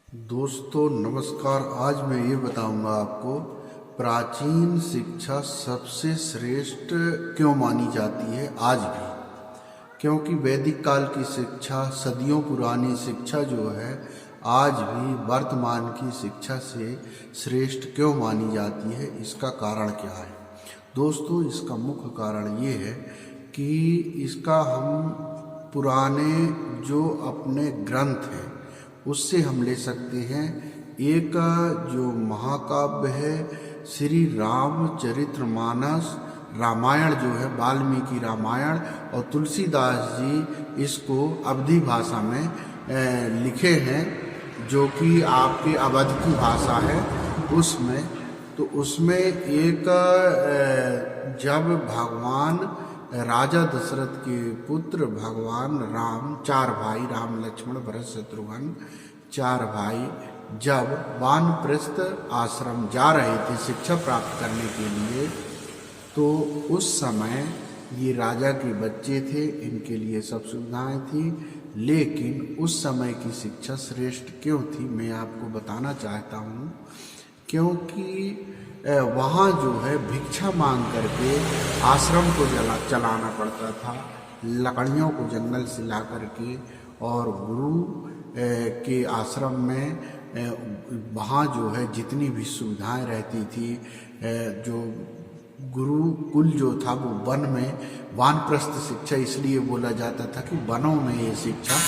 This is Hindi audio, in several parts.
दोस्तों नमस्कार। आज मैं ये बताऊंगा आपको प्राचीन शिक्षा सबसे श्रेष्ठ क्यों मानी जाती है आज भी। क्योंकि वैदिक काल की शिक्षा, सदियों पुरानी शिक्षा जो है आज भी वर्तमान की शिक्षा से श्रेष्ठ क्यों मानी जाती है, इसका कारण क्या है। दोस्तों इसका मुख्य कारण ये है कि इसका हम पुराने जो अपने ग्रंथ हैं उससे हम ले सकते हैं। एक जो महाकाव्य है श्री रामचरितमानस, रामायण जो है वाल्मीकि रामायण, और तुलसीदास जी इसको अवधी भाषा में लिखे हैं, जो कि आपके अवध की भाषा है। उसमें एक जब भगवान राजा दशरथ के पुत्र भगवान राम, चार भाई राम लक्ष्मण भरत शत्रुघ्न, चार भाई जब वानप्रस्थ आश्रम जा रहे थे शिक्षा प्राप्त करने के लिए, तो उस समय ये राजा के बच्चे थे, इनके लिए सब सुविधाएं थी, लेकिन उस समय की शिक्षा श्रेष्ठ क्यों थी मैं आपको बताना चाहता हूँ। क्योंकि वहाँ जो है भिक्षा मांग करके आश्रम को चलाना पड़ता था, लकड़ियों को जंगल से ला करके, और गुरु के आश्रम में वहाँ जो है जितनी भी सुविधाएं रहती थी, जो गुरुकुल जो था वो वन में, वानप्रस्थ शिक्षा इसलिए बोला जाता था कि वनों में ये शिक्षा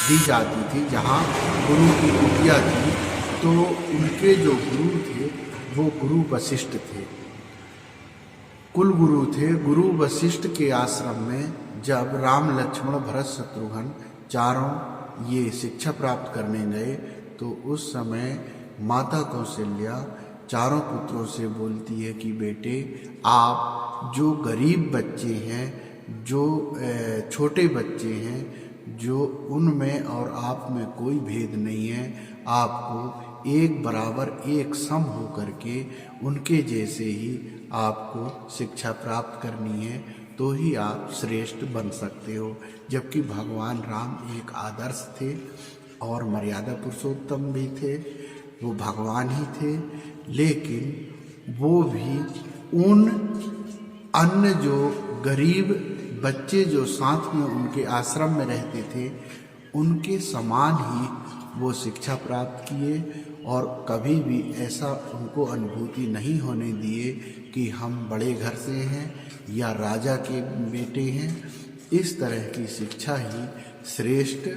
दी जाती थी जहाँ गुरु की कुटिया थी। तो उनके जो गुरु थे वो गुरु वशिष्ठ थे, कुल गुरु थे। गुरु वशिष्ठ के आश्रम में जब राम लक्ष्मण भरत शत्रुघ्न चारों ये शिक्षा प्राप्त करने गए, तो उस समय माता कौशल्या चारों पुत्रों से बोलती है कि बेटे, आप जो गरीब बच्चे हैं, जो छोटे बच्चे हैं, जो उनमें और आप में कोई भेद नहीं है, आपको एक बराबर एक सम हो करके उनके जैसे ही आपको शिक्षा प्राप्त करनी है, तो ही आप श्रेष्ठ बन सकते हो। जबकि भगवान राम एक आदर्श थे और मर्यादा पुरुषोत्तम भी थे, वो भगवान ही थे, लेकिन वो भी उन अन्य जो गरीब बच्चे जो साथ में उनके आश्रम में रहते थे उनके समान ही वो शिक्षा प्राप्त किए, और कभी भी ऐसा उनको अनुभूति नहीं होने दिए कि हम बड़े घर से हैं या राजा के बेटे हैं। इस तरह की शिक्षा ही श्रेष्ठ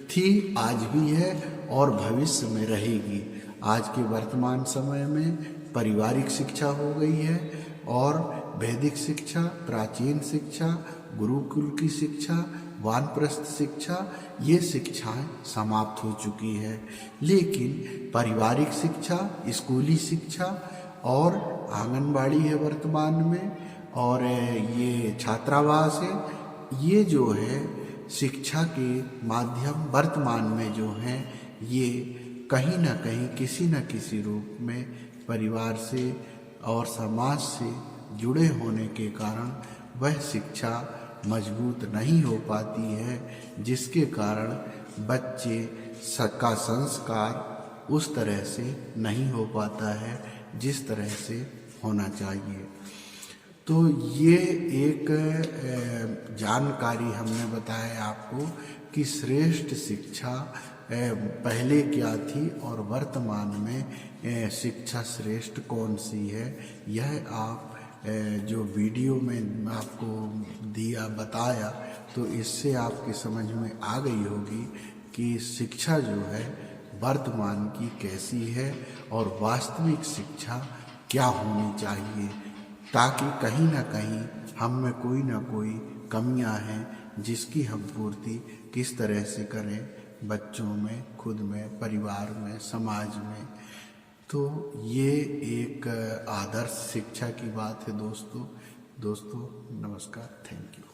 थी, आज भी है और भविष्य में रहेगी। आज के वर्तमान समय में पारिवारिक शिक्षा हो गई है, और वैदिक शिक्षा, प्राचीन शिक्षा, गुरुकुल की शिक्षा, वानप्रस्थ शिक्षा, ये शिक्षाएं समाप्त हो चुकी है। लेकिन पारिवारिक शिक्षा, स्कूली शिक्षा और आंगनबाड़ी है वर्तमान में, और ये छात्रावास है, ये जो है शिक्षा के माध्यम वर्तमान में जो हैं, ये कहीं ना कहीं किसी न किसी रूप में परिवार से और समाज से जुड़े होने के कारण वह शिक्षा मजबूत नहीं हो पाती है, जिसके कारण बच्चे का संस्कार उस तरह से नहीं हो पाता है जिस तरह से होना चाहिए। तो ये एक जानकारी हमने बताया आपको कि श्रेष्ठ शिक्षा पहले क्या थी और वर्तमान में शिक्षा श्रेष्ठ कौन सी है। यह आप जो वीडियो में आपको दिया बताया, तो इससे आपके समझ में आ गई होगी कि शिक्षा जो है वर्तमान की कैसी है और वास्तविक शिक्षा क्या होनी चाहिए, ताकि कहीं ना कहीं हम में कोई ना कोई कमियां हैं जिसकी हम पूर्ति किस तरह से करें, बच्चों में, खुद में, परिवार में, समाज में। तो ये एक आदर्श शिक्षा की बात है दोस्तों। नमस्कार, थैंक यू।